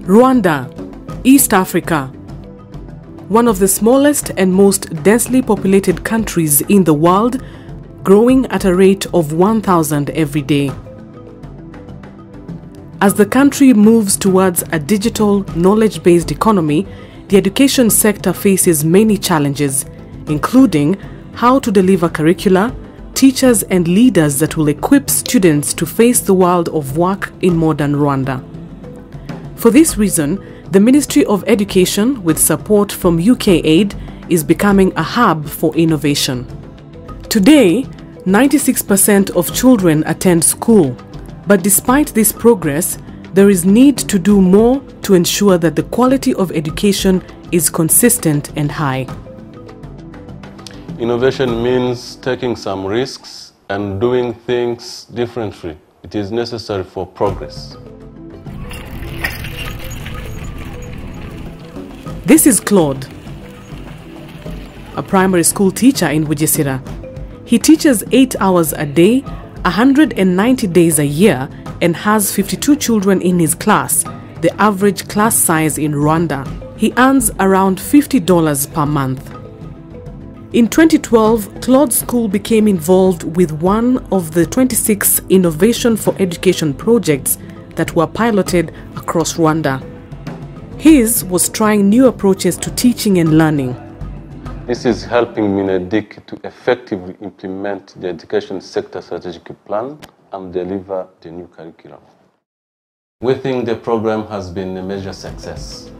Rwanda, East Africa. One of the smallest and most densely populated countries in the world, growing at a rate of 1,000 every day. As the country moves towards a digital, knowledge-based economy, the education sector faces many challenges, including how to deliver curricula, teachers and leaders that will equip students to face the world of work in modern Rwanda. For this reason, the Ministry of Education, with support from UKAID, is becoming a hub for innovation. Today, 96% of children attend school, but despite this progress, there is need to do more to ensure that the quality of education is consistent and high. Innovation means taking some risks and doing things differently. It is necessary for progress. This is Claude, a primary school teacher in Bugesera. He teaches 8 hours a day, 190 days a year, and has 52 children in his class, the average class size in Rwanda. He earns around $50 per month. In 2012, Claude's school became involved with one of the 26 Innovation for Education projects that were piloted across Rwanda. His was trying new approaches to teaching and learning. This is helping Mineduc to effectively implement the education sector strategic plan and deliver the new curriculum. We think the program has been a major success.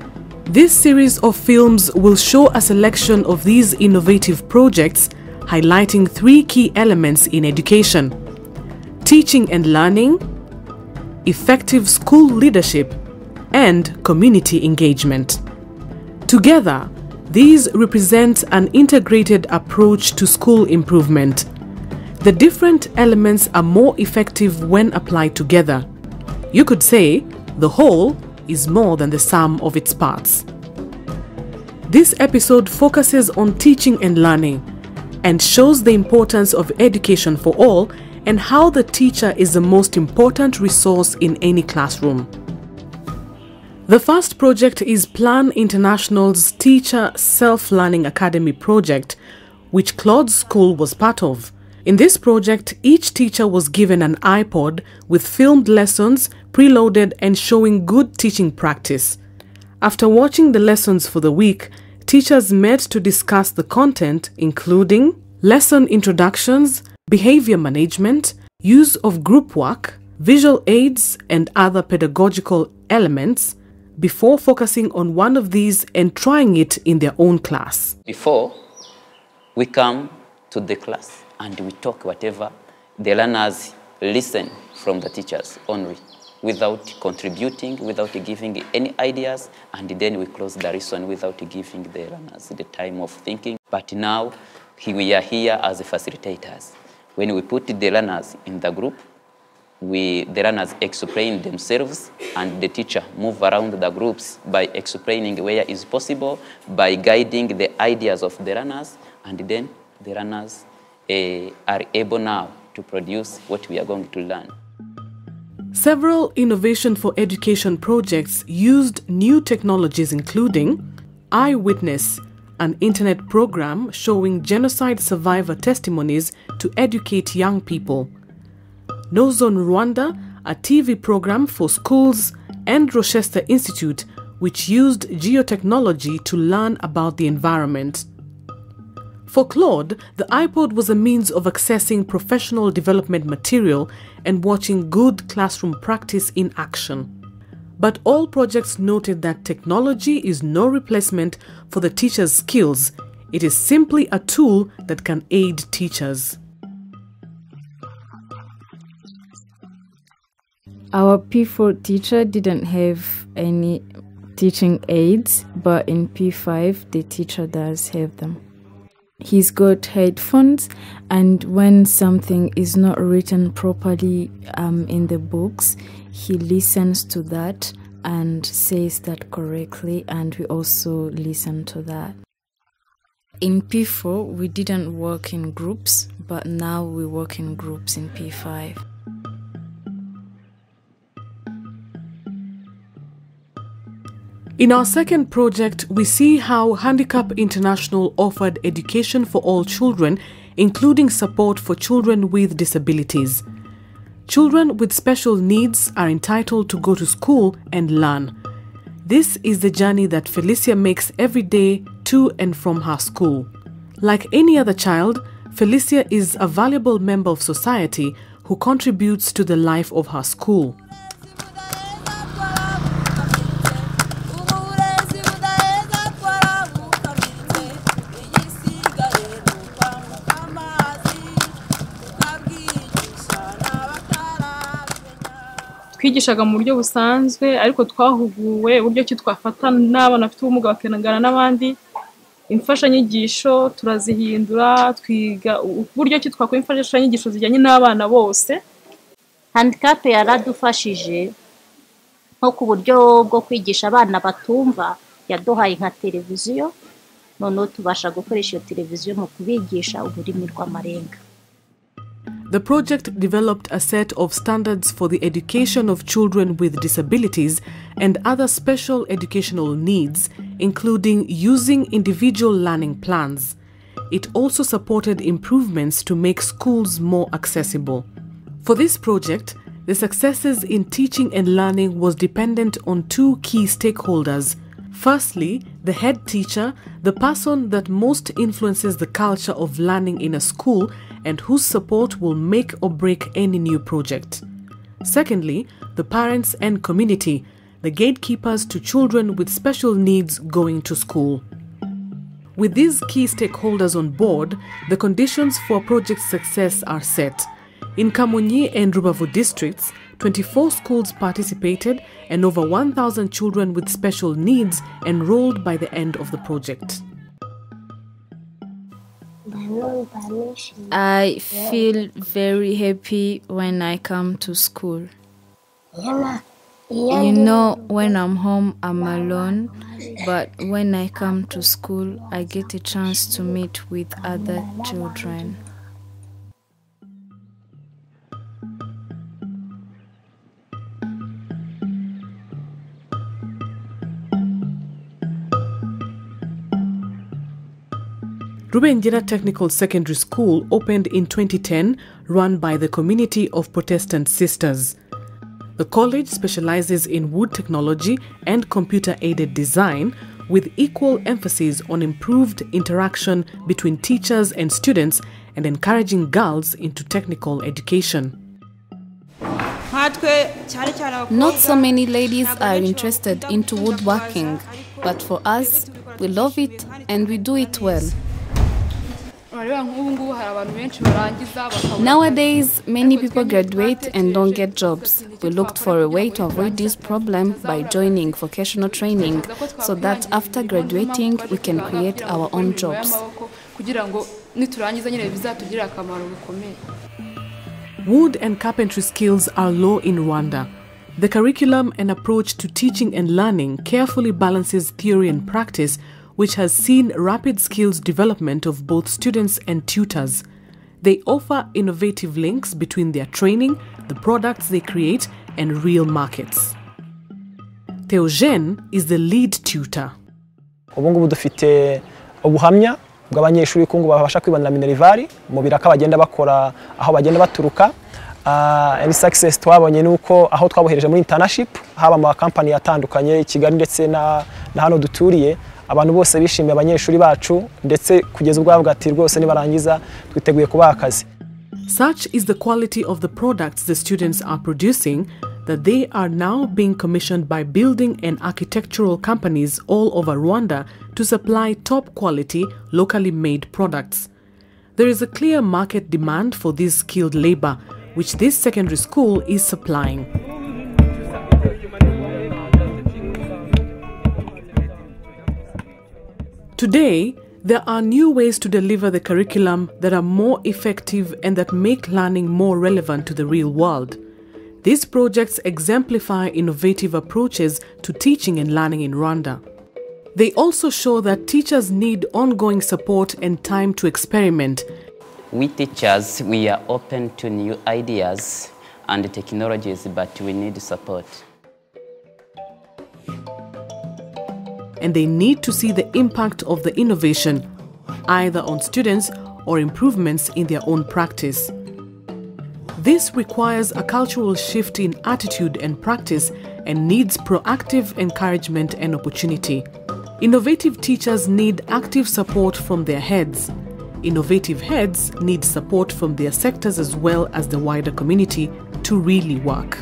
This series of films will show a selection of these innovative projects, highlighting 3 key elements in education: teaching and learning, effective school leadership, and community engagement. Together, these represent an integrated approach to school improvement. The different elements are more effective when applied together. You could say the whole is more than the sum of its parts. This episode focuses on teaching and learning and shows the importance of education for all and how the teacher is the most important resource in any classroom. The first project is Plan International's Teacher Self-Learning Academy project, which Claude's school was part of. In this project, each teacher was given an iPod with filmed lessons, preloaded and showing good teaching practice. After watching the lessons for the week, teachers met to discuss the content, including lesson introductions, behavior management, use of group work, visual aids and other pedagogical elements, before focusing on one of these and trying it in their own class. Before we come to the class and we talk whatever, the learners listen from the teachers only, without contributing, without giving any ideas, and then we close the lesson without giving the learners the time of thinking. But now we are here as facilitators. When we put the learners in the group, the learners explain themselves and the teacher move around the groups by explaining where is possible, by guiding the ideas of the learners, and then the learners are able now to produce what we are going to learn. Several Innovation for Education projects used new technologies including Eyewitness, an internet program showing genocide survivor testimonies to educate young people, Nozone Rwanda, a TV program for schools, and Rochester Institute, which used geotechnology to learn about the environment. For Claude, the iPod was a means of accessing professional development material and watching good classroom practice in action. But all projects noted that technology is no replacement for the teacher's skills. It is simply a tool that can aid teachers. Our P4 teacher didn't have any teaching aids, but in P5 the teacher does have them. He's got headphones, and when something is not written properly in the books, he listens to that and says that correctly, and we also listen to that. In P4 we didn't work in groups, but now we work in groups in P5. In our second project, we see how Handicap International offered education for all children, including support for children with disabilities. Children with special needs are entitled to go to school and learn. This is the journey that Felicia makes every day to and from her school. Like any other child, Felicia is a valuable member of society who contributes to the life of her school. Twigishaga mu buryo busanzwe ariko twahuguwe uburyo ki twafata n'abana bafite ubumuga bakanagana n'abandi imfashanyigisho turazihindura twiga uburyo ki twakora imfashanyigisho zijyanye n'abana bose. Handicap yaradufashije nko ku buryo bwo kwigisha abana batumva yaduhaye nka televiziyo noneho tubasha gukoresha iyo televiziyo mu kubigisha ururimi rw'amarenga. The project developed a set of standards for the education of children with disabilities and other special educational needs, including using individual learning plans. It also supported improvements to make schools more accessible. For this project, the successes in teaching and learning was dependent on two key stakeholders. Firstly, the head teacher, the person that most influences the culture of learning in a school and whose support will make or break any new project. Secondly, the parents and community, the gatekeepers to children with special needs going to school. With these key stakeholders on board, the conditions for project success are set. In Kamonyi and Rubavu districts, 24 schools participated and over 1,000 children with special needs enrolled by the end of the project. I feel very happy when I come to school. You know, when I'm home, I'm alone, but when I come to school, I get a chance to meet with other children. Rubengera Technical Secondary School opened in 2010, run by the Community of Protestant Sisters. The college specializes in wood technology and computer-aided design, with equal emphasis on improved interaction between teachers and students and encouraging girls into technical education. Not so many ladies are interested into woodworking, but for us, we love it and we do it well. Nowadays, many people graduate and don't get jobs. We looked for a way to avoid this problem by joining vocational training so that after graduating, we can create our own jobs. Wood and carpentry skills are low in Rwanda. The curriculum and approach to teaching and learning carefully balances theory and practice, which has seen rapid skills development of both students and tutors. They offer innovative links between their training, the products they create, and real markets. Theogene is the lead tutor. Ubu ngubu dufite ubuhamya bw'abanyeshuri ko ngo babasha kwibonera minervari mu biraka bagenda bakora aho bagenda baturuka. Any success twabonye nuko aho twabohereje muri internship haba mu company yatandukanye Kigali ndetse na hano duturiye abantu bose bishimiye abanyeshuri bacu ndetse kugeza ubwo bavuga ati rwose nibarangiza twiteguye kubaha akazi. Such is the quality of the products the students are producing that they are now being commissioned by building and architectural companies all over Rwanda to supply top quality, locally made products. There is a clear market demand for this skilled labor, which this secondary school is supplying. Today, there are new ways to deliver the curriculum that are more effective and that make learning more relevant to the real world. These projects exemplify innovative approaches to teaching and learning in Rwanda. They also show that teachers need ongoing support and time to experiment. We teachers, we are open to new ideas and technologies, but we need support. and they need to see the impact of the innovation, either on students or improvements in their own practice. This requires a cultural shift in attitude and practice and needs proactive encouragement and opportunity. Innovative teachers need active support from their heads. Innovative heads need support from their sectors as well as the wider community to really work.